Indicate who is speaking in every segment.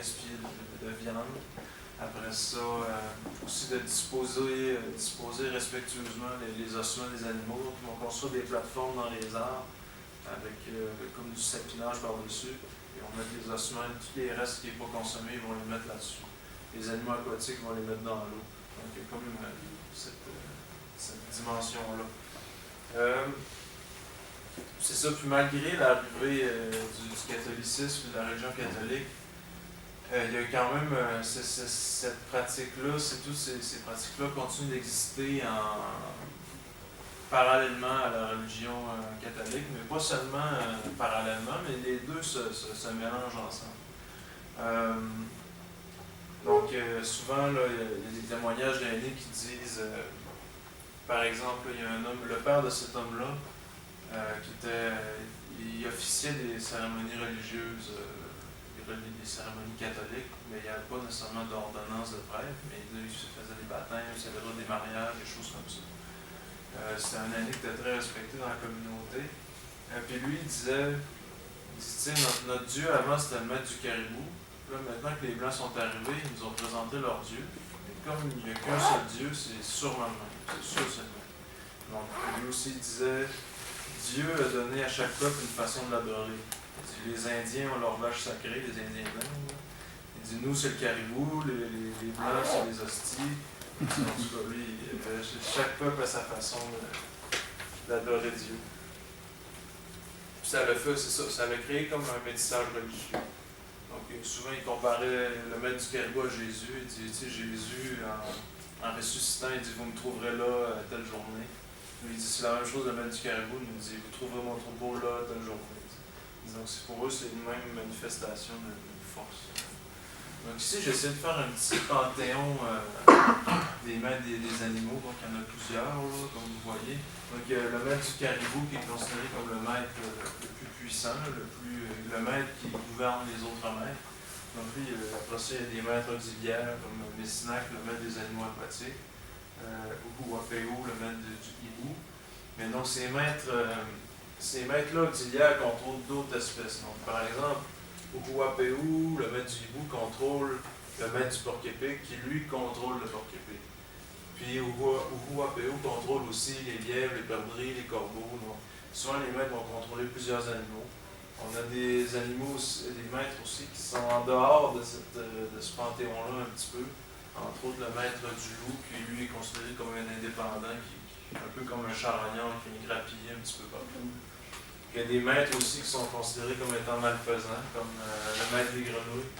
Speaker 1: gaspiller de viande. Après ça, aussi de disposer respectueusement les ossements des animaux. Donc, ils vont construire des plateformes dans les arbres avec comme du sapinage par-dessus. Et on met les ossements, tous les restes qui n'est pas consommé, ils vont les mettre là-dessus. Les animaux aquatiques vont les mettre dans l'eau. Donc, il y a comme cette dimension-là. C'est ça, puis malgré l'arrivée du catholicisme et de la religion catholique, il y a quand même cette pratique-là, toutes ces pratiques-là continuent d'exister parallèlement à la religion catholique, mais pas seulement parallèlement, mais les deux se mélangent ensemble. Donc, souvent, là, il y a des témoignages d'aînés qui disent, par exemple, il y a un homme, le père de cet homme-là, il officiait des cérémonies religieuses, des cérémonies catholiques, mais il n'y avait pas nécessairement d'ordonnance de prêtre, mais il se faisait des baptêmes, il célébrait des mariages, des choses comme ça. C'était un aîné qui était très respecté dans la communauté. Puis lui, il disait, notre Dieu avant c'était le maître du caribou. Là, maintenant que les Blancs sont arrivés, ils nous ont présenté leur Dieu. Et comme il n'y a qu'un seul Dieu, c'est sûrement le même. C'est sûr c'est le même. Donc lui aussi il disait, Dieu a donné à chaque peuple une façon de l'adorer. Les Indiens ont leur vache sacrée, les Indiens blancs. Il dit, nous c'est le caribou, les Blancs c'est les hosties. En tout cas, lui, chaque peuple a sa façon d'adorer Dieu. Puis ça l'a fait, c'est ça, ça l'a créé comme un métissage religieux. Donc souvent il comparait le maître du caribou à Jésus. Il dit, tu sais, Jésus, en ressuscitant, il dit, vous me trouverez là à telle journée. Lui, il dit, c'est la même chose, le maître du caribou nous dit, vous trouverez mon troupeau là à telle journée. Donc pour eux, c'est une même manifestation de force. Donc ici, j'essaie de faire un petit panthéon des maîtres des animaux. Donc il y en a plusieurs, là, comme vous voyez. Donc il y a le maître du caribou qui est considéré comme le maître le plus puissant, le maître qui gouverne les autres maîtres. Donc lui, après ça, il y a des maîtres auxiliaires comme Messinac, le maître des animaux aquatiques, Uhuapeu, le maître du hibou. Mais donc ces maîtres-là auxiliaires contrôlent d'autres espèces. Donc par exemple, Uhuapeu, le maître du hibou, contrôle le maître du porc-épic qui lui contrôle le porc-épic. Puis Uhuapeu contrôle aussi les lièvres, les perdrix, les corbeaux. Donc, souvent les maîtres vont contrôler plusieurs animaux. On a des animaux, des maîtres aussi qui sont en dehors de ce panthéon-là un petit peu. Entre autres le maître du loup qui lui est considéré comme un indépendant, qui un peu comme un charognard qui est grappillé un petit peu partout. Il y a des maîtres aussi qui sont considérés comme étant malfaisants, comme le maître des grenouilles,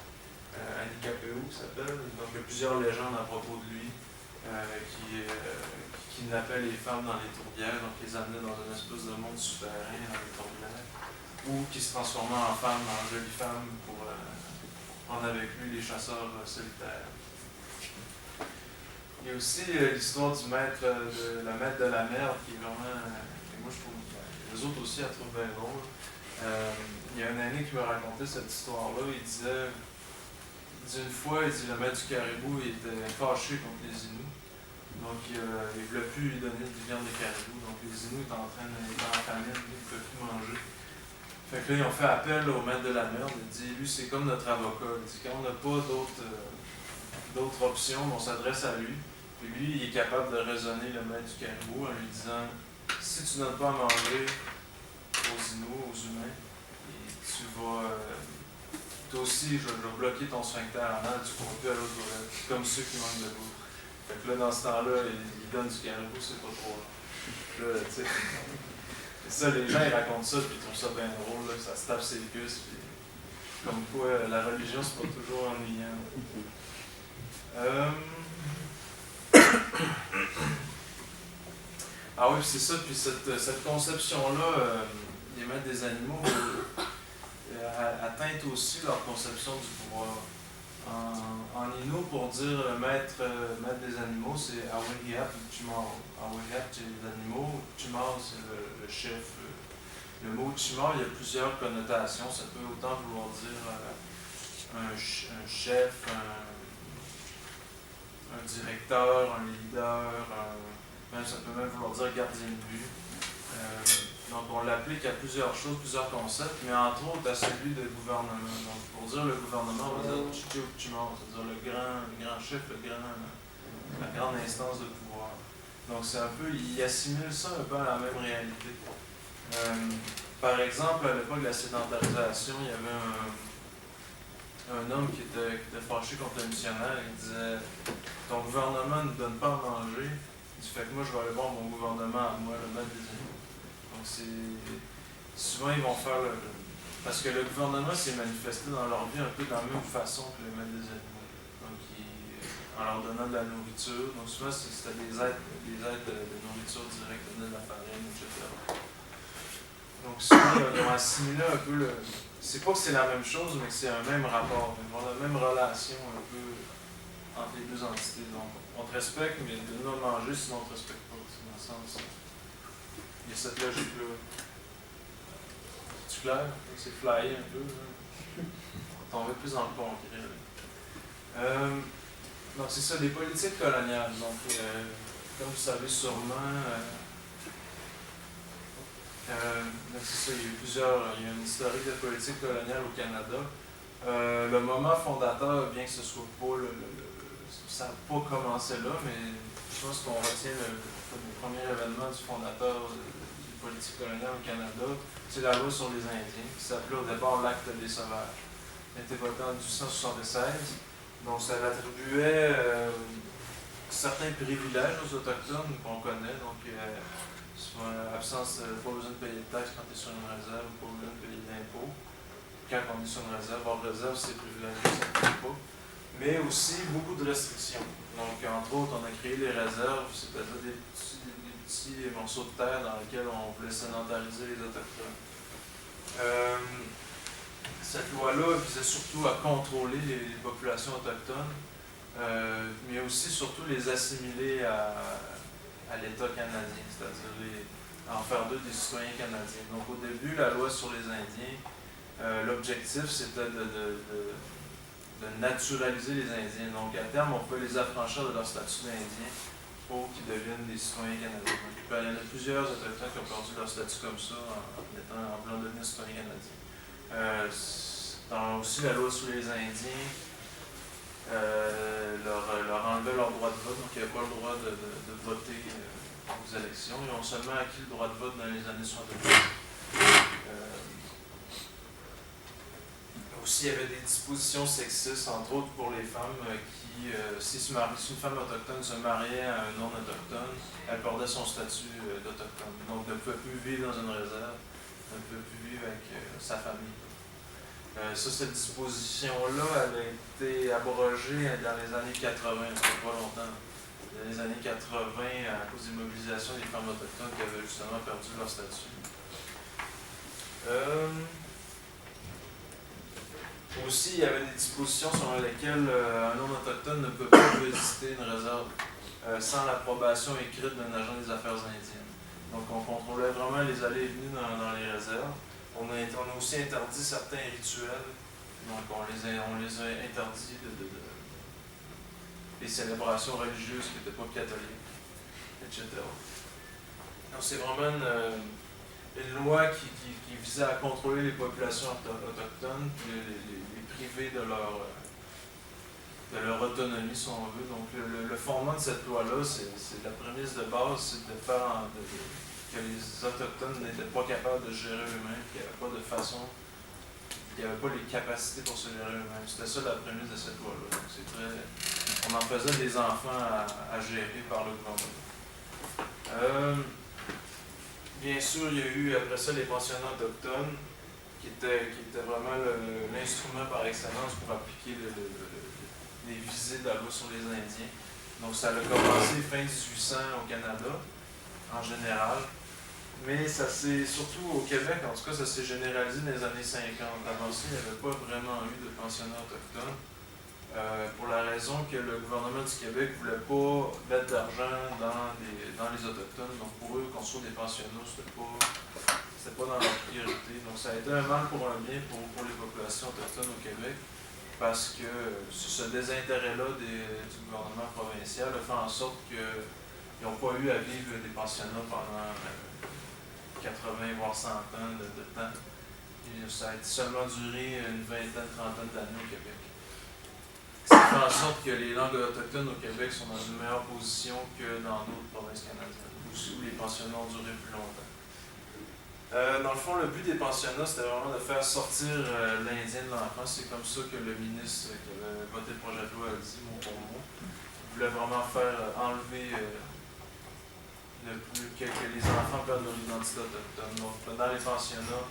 Speaker 1: Anikapeu s'appelle. Donc il y a plusieurs légendes à propos de lui qui kidnappait les femmes dans les tourbières, donc les amenait dans une espèce de monde souterrain dans les tourbières, ou qui se transformait en femmes, en jolies femmes pour prendre avec lui les chasseurs solitaires. Il y a aussi l'histoire du maître, la maître de la mer, qui est vraiment, moi je trouve, les autres aussi, elle trouve bien drôle. Il y a un aîné qui me racontait cette histoire-là. Il disait une fois, le maître du caribou il était fâché contre les Inuits. Donc, il ne voulait plus lui donner de viande de caribou. Donc, les Inuits étaient en famine, ils ne pouvaient plus manger. Fait que là, ils ont fait appel au maître de la mer. Il dit, lui, c'est comme notre avocat. Il dit, quand on n'a pas d'autres options, on s'adresse à lui. Puis lui, il est capable de raisonner le maître du caribou en lui disant, si tu ne donnes pas à manger aux Inuits, aux humains, tu vas... toi aussi, je vais bloquer ton sphincter anal, tu ne pourras plus aller aux toilettes. C'est comme ceux qui manquent de bouffe. Fait que là, dans ce temps-là, il donne du caribou, c'est pas trop là, tu sais. Et ça, les gens, ils racontent ça, puis ils trouvent ça bien drôle, là, que ça se tape ses cuisses, puis comme quoi, la religion, c'est pas toujours ennuyant. Ah oui, c'est ça, puis cette conception-là, des maîtres des animaux, atteint aussi leur conception du pouvoir. En Innu, pour dire maître des animaux, c'est Awehiap ou Chimar. Awehiap, c'est les animaux, Chimar, c'est le chef. Le mot Chimar, il y a plusieurs connotations. Ça peut autant vouloir dire un chef, un directeur, un leader, ça peut même vouloir dire gardien de but. Donc, on l'applique à plusieurs choses, plusieurs concepts, mais entre autres à celui de gouvernement. Donc, pour dire le gouvernement, on va dire Chicho-Uchimon, c'est-à-dire le grand chef, la grande instance de pouvoir. Donc, c'est un peu, il assimile ça un peu à la même réalité. Par exemple, à l'époque de la sédentarisation, il y avait un homme qui était fâché contre le missionnaire. Il disait: ton gouvernement ne donne pas à manger. Il dit: fait que moi, je vais aller voir mon gouvernement à moi, le maître des animaux. Donc, souvent, ils vont faire parce que le gouvernement s'est manifesté dans leur vie un peu de la même façon que le maître des animaux. Donc, en leur donnant de la nourriture. Donc, souvent, c'était des aides de nourriture directe, donner de la farine, etc. Donc, souvent, ils ont assimilé un peu c'est pas que c'est la même chose, mais que c'est un même rapport. Ils ont la même relation un peu entre les deux entités. Donc, on te respecte, mais de ne pas manger, sinon on te respecte pas. C'est dans le sens. Il y a cette logique-là. C'est clair? C'est flyé un peu. On tombe plus dans le concret. Donc, c'est ça, des politiques coloniales. Donc, comme vous savez sûrement, donc c'est ça, il y a une historique de politique coloniale au Canada. Le moment fondateur, bien que ce soit pas ça n'a pas commencé là, mais je pense qu'on retient le premier événement du fondateur des politiques coloniales au Canada, c'est la loi sur les Indiens, qui s'appelait au départ l'Acte des Sauvages. Elle a été votée en 1876. Donc ça attribuait certains privilèges aux Autochtones qu'on connaît. Donc, absence, pas besoin de payer de taxes quand tu es sur une réserve, pas besoin de payer d'impôts. Quand on est sur une réserve, hors réserve, c'est privilégié, ça ne paye pas. Mais aussi beaucoup de restrictions. Donc, entre autres, on a créé les réserves, c'est-à-dire des petits morceaux de terre dans lesquels on voulait sédentariser les Autochtones. Cette loi-là visait surtout à contrôler les populations autochtones, mais aussi surtout les assimiler à l'État canadien, c'est-à-dire en faire d'eux des citoyens canadiens. Donc au début, la loi sur les Indiens, l'objectif c'était de naturaliser les Indiens. Donc à terme, on peut les affranchir de leur statut d'Indien pour qu'ils deviennent des citoyens canadiens. Donc, il y en a plusieurs Autochtones qui ont perdu leur statut comme ça en voulant devenir citoyens canadiens. Dans aussi la loi sur les Indiens, leur enlevait leur droit de vote, donc ils n'avaient pas le droit de voter aux élections. Ils ont seulement acquis le droit de vote dans les années 70. Aussi, il y avait des dispositions sexistes, entre autres pour les femmes qui, si une femme autochtone se mariait à un non-autochtone, elle perdait son statut d'autochtone. Donc, elle ne pouvait plus vivre dans une réserve, elle ne pouvait plus vivre avec sa famille. Cette disposition-là, elle a été abrogée dans les années 80, c'est pas longtemps. Dans les années 80, à cause des mobilisations des femmes autochtones qui avaient justement perdu leur statut. Aussi, il y avait des dispositions selon lesquelles un non-autochtone ne peut pas visiter une réserve sans l'approbation écrite d'un agent des affaires indiennes. Donc, on contrôlait vraiment les allées et venues dans les réserves. On a aussi interdit certains rituels. Donc, on les a interdits des célébrations religieuses qui n'étaient pas catholiques, etc. Donc, c'est vraiment une loi qui visait à contrôler les populations autochtones, puis les priver de leur autonomie, si on veut. Donc, le fondement de cette loi-là, c'est la prémisse de base, c'est de faire que les Autochtones n'étaient pas capables de gérer eux-mêmes, qu'il n'y avait pas de façon, qu'il n'y avait pas les capacités pour se gérer eux-mêmes. C'était ça la prémisse de cette loi-là. Donc, on en faisait des enfants à gérer par le gouvernement. Bien sûr, il y a eu après ça les pensionnats autochtones, qui étaient vraiment l'instrument par excellence pour appliquer les visées de la loi sur les Indiens. Donc ça a commencé fin 1800 au Canada, en général, mais ça s'est, surtout au Québec, en tout cas, ça s'est généralisé dans les années 50. Avant ça, il n'y avait pas vraiment eu de pensionnats autochtones. Pour la raison que le gouvernement du Québec ne voulait pas mettre d'argent dans les Autochtones. Donc pour eux, construire des pensionnats, c'était pas dans leur priorité. Donc ça a été un mal pour un bien pour les populations autochtones au Québec, parce que ce désintérêt-là du gouvernement provincial a fait en sorte qu'ils n'ont pas eu à vivre des pensionnats pendant 80 voire 100 ans de temps. Et ça a seulement duré une vingtaine, trentaine d'années au Québec. Ça fait en sorte que les langues autochtones au Québec sont dans une meilleure position que dans d'autres provinces canadiennes, où les pensionnats ont duré plus longtemps. Dans le fond, le but des pensionnats, c'était vraiment de faire sortir l'Indien de l'enfance. C'est comme ça que le ministre qui avait voté le projet de loi a dit, mot pour mot. Il voulait vraiment faire enlever que les enfants perdent leur identité autochtone. Donc, dans les pensionnats,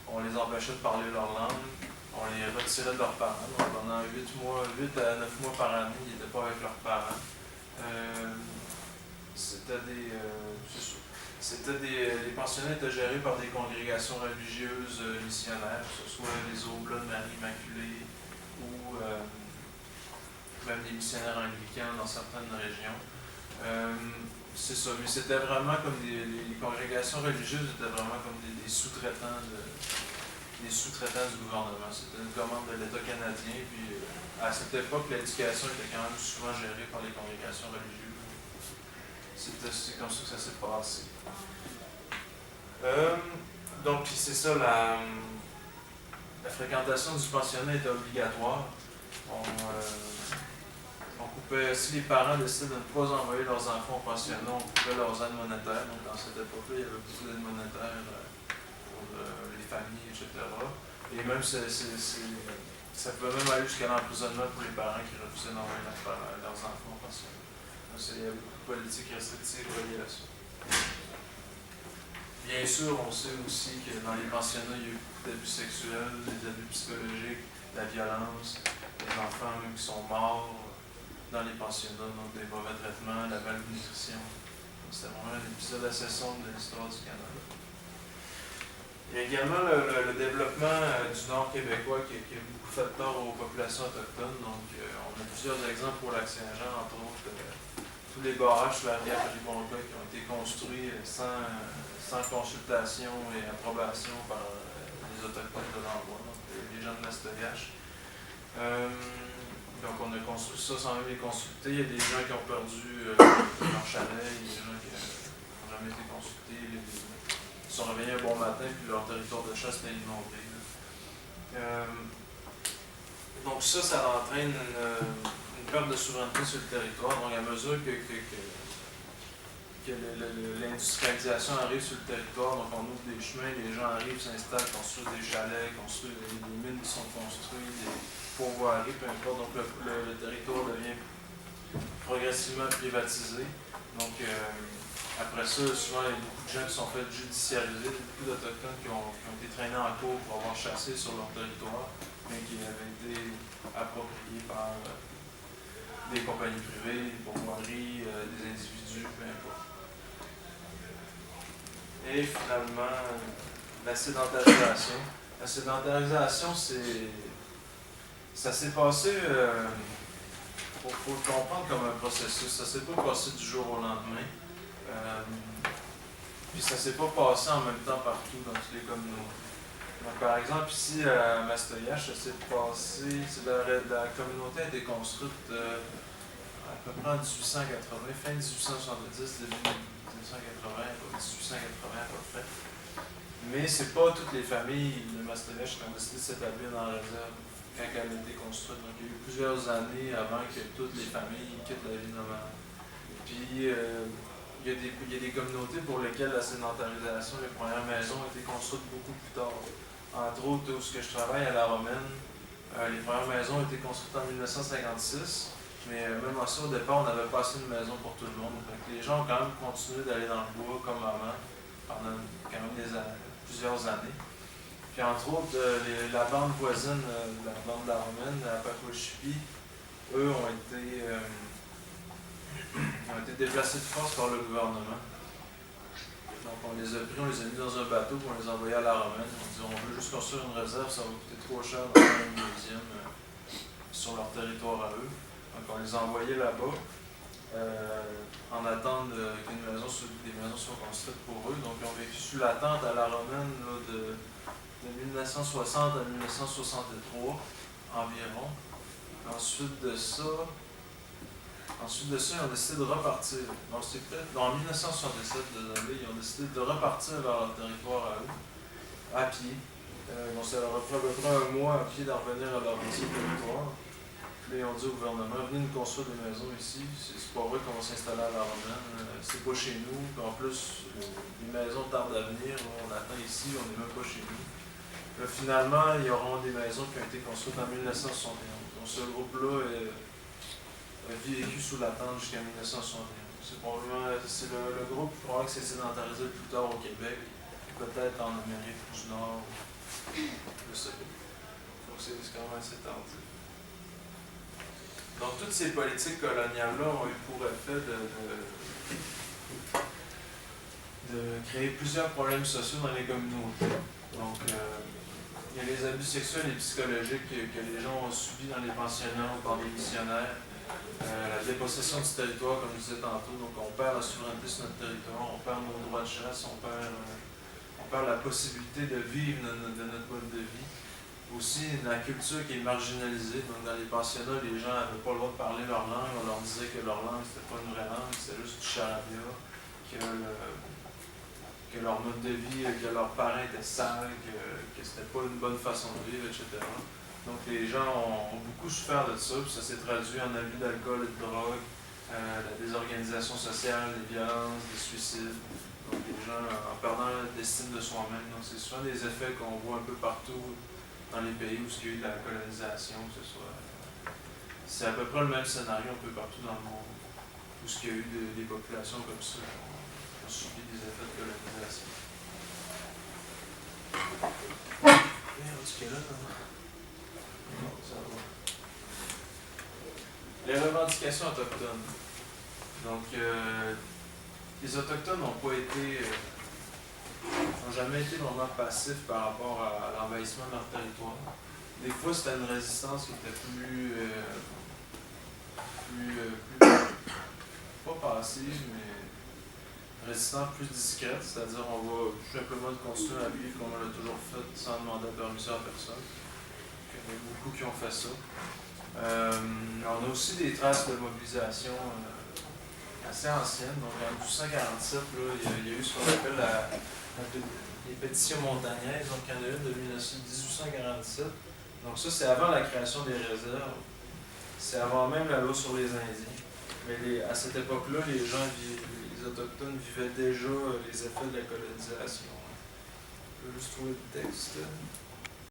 Speaker 1: on les empêchait de parler leur langue, on les retirait de leurs parents. Donc, pendant 8 à 9 mois par année, ils n'étaient pas avec leurs parents. Les pensionnats étaient gérés par des congrégations religieuses missionnaires, que ce soit les Oblats de Marie Immaculée ou même des missionnaires anglicans dans certaines régions. C'est ça, mais c'était vraiment comme les congrégations religieuses étaient vraiment comme des sous-traitants du gouvernement. C'était une commande de l'État canadien, puis à cette époque, l'éducation était quand même souvent gérée par les congrégations religieuses. C'est comme ça que ça s'est passé. Donc, c'est ça, la fréquentation du pensionnat était obligatoire. On coupait, si les parents décidaient de ne pas envoyer leurs enfants au pensionnat, on coupait leurs aides monétaires. Donc, dans cette époque-là, il y avait beaucoup d'aides monétaires pour les familles, etc. Et même, ça pouvait même aller jusqu'à l'emprisonnement pour les parents qui refusaient d'envoyer leurs enfants au pensionnat. Donc, il y avait beaucoup de politiques restrictives reliées à ça. Bien sûr, on sait aussi que dans les pensionnats, il y a eu beaucoup d'abus sexuels, des abus psychologiques, de la violence, des enfants même qui sont morts dans les pensionnats, donc des mauvais traitements, la malnutrition. C'était vraiment un épisode assez sombre de l'histoire du Canada. Il y a également le développement du Nord québécois qui a beaucoup fait tort aux populations autochtones. Donc, on a plusieurs exemples pour Lac-Saint-Jean, entre autres, tous les barrages sur la rivière Péribonka qui ont été construits sans consultation et approbation par les Autochtones de l'endroit, donc les gens de Mastoyache. Donc on a construit ça sans même les consulter. Il y a des gens qui ont perdu leur chalet, il y a des gens qui n'ont jamais été consultés. Ils sont réveillés un bon matin puis leur territoire de chasse était inondé. Donc ça entraîne une perte de souveraineté sur le territoire. Donc à mesure que l'industrialisation arrive sur le territoire, donc on ouvre des chemins, les gens arrivent, s'installent, construisent des chalets, construisent des mines qui sont construites, des pourvoiries, peu importe. Donc le territoire devient progressivement privatisé. Donc après ça, souvent il y a beaucoup de gens qui sont fait judiciariser, beaucoup d'Autochtones qui ont été traînés en cours pour avoir chassé sur leur territoire, mais qui avaient été appropriés par des compagnies privées, des pourvoiries, des individus, peu importe. Et finalement, la sédentarisation. La sédentarisation, ça s'est passé, faut le comprendre comme un processus. Ça ne s'est pas passé du jour au lendemain. Puis ça ne s'est pas passé en même temps partout dans toutes les communautés. Donc, par exemple, ici à Mastoyache, ça s'est passé, la communauté a été construite à peu près en 1880, fin 1870, début 1880 à peu près. Mais c'est pas toutes les familles de Mastoyache qui ont décidé de s'établir dans la réserve quand elle a été construite. Donc il y a eu plusieurs années avant que toutes les familles quittent la vie nomade. Puis il y a des communautés pour lesquelles la sédentarisation, les premières maisons ont été construites beaucoup plus tard. Entre autres, où je travaille à La Romaine, les premières maisons ont été construites en 1956. Mais même à ça, au départ, on n'avait pas assez de maisons pour tout le monde. Donc, les gens ont quand même continué d'aller dans le bois comme avant pendant quand même plusieurs années. Puis entre autres, la bande voisine, la bande de La Romaine, à Pacochipi, eux ont été déplacés de force par le gouvernement. Donc on les a pris, on les a mis dans un bateau, puis on les a envoyés à La Romaine. On dit on veut juste construire une réserve, ça va coûter trop cher d'en faire une deuxième sur leur territoire à eux. Donc on les a envoyés là-bas en attente qu'une maison, des maisons soient construites pour eux. Donc ils ont vécu sous la tente à La Romaine là, de 1960 à 1963 environ. Ensuite de ça, Ensuite de ça, ils ont décidé de repartir. Donc, c'est peut-être en 1967, désolé, ils ont décidé de repartir vers leur territoire à eux, à pied. Donc, ça leur a pris à peu près un mois à pied d'en revenir à leur ancien territoire. Puis là, ils ont dit au gouvernement, venez nous construire des maisons ici. C'est pas vrai qu'on va s'installer à l'Arlemagne. C'est pas chez nous. Puis en plus, les maisons tardent à venir. On attend ici, on n'est même pas chez nous. Puis là, finalement, il y aura des maisons qui ont été construites en 1971. Donc, ce groupe-là a vécu sous la tente jusqu'à 1971. C'est probablement le groupe probablement qui s'est sédentarisé le plus tard au Québec, peut-être en Amérique du Nord, je sais pas. Donc c'est quand même assez tardif. Donc toutes ces politiques coloniales-là ont eu pour effet de créer plusieurs problèmes sociaux dans les communautés. Donc il y a les abus sexuels et psychologiques que les gens ont subis dans les pensionnats ou par les missionnaires. La dépossession du territoire, comme je disais tantôt, donc on perd la souveraineté sur notre territoire, on perd nos droits de chasse, on perd la possibilité de vivre de notre mode de vie. Aussi, la culture qui est marginalisée, donc dans les pensionnats, les gens n'avaient pas le droit de parler leur langue, on leur disait que leur langue, c'était pas une vraie langue, c'était juste du charabia, que leur mode de vie, que leurs parents étaient sales, que c'était pas une bonne façon de vivre, etc. Donc les gens ont beaucoup souffert de ça, puis ça s'est traduit en abus d'alcool et de drogue, la désorganisation sociale, les violences, les suicides. Donc les gens en perdant l'estime de soi-même. Donc c'est souvent des effets qu'on voit un peu partout dans les pays où il y a eu de la colonisation, que ce soit. C'est à peu près le même scénario un peu partout dans le monde, où il y a eu des populations comme ça qui ont subi des effets de colonisation. Merde, ce qu'il y a là, non, ça va. Les revendications autochtones. Donc, les Autochtones n'ont jamais été vraiment passifs par rapport à l'envahissement de leur territoire. Des fois, c'était une résistance qui était plus pas passive, mais résistance plus discrète, c'est-à-dire on va tout simplement continuer à vivre comme on l'a toujours fait sans demander permission à personne. Il y en a beaucoup qui ont fait ça. On a aussi des traces de mobilisation assez anciennes. Donc en 1847, là, il y a eu ce qu'on appelle les pétitions montagnaises. Donc il y en a une de 1847. Donc ça, c'est avant la création des réserves. C'est avant même la loi sur les Indiens. Mais à cette époque-là, les Autochtones vivaient déjà les effets de la colonisation. Je peux juste trouver le texte.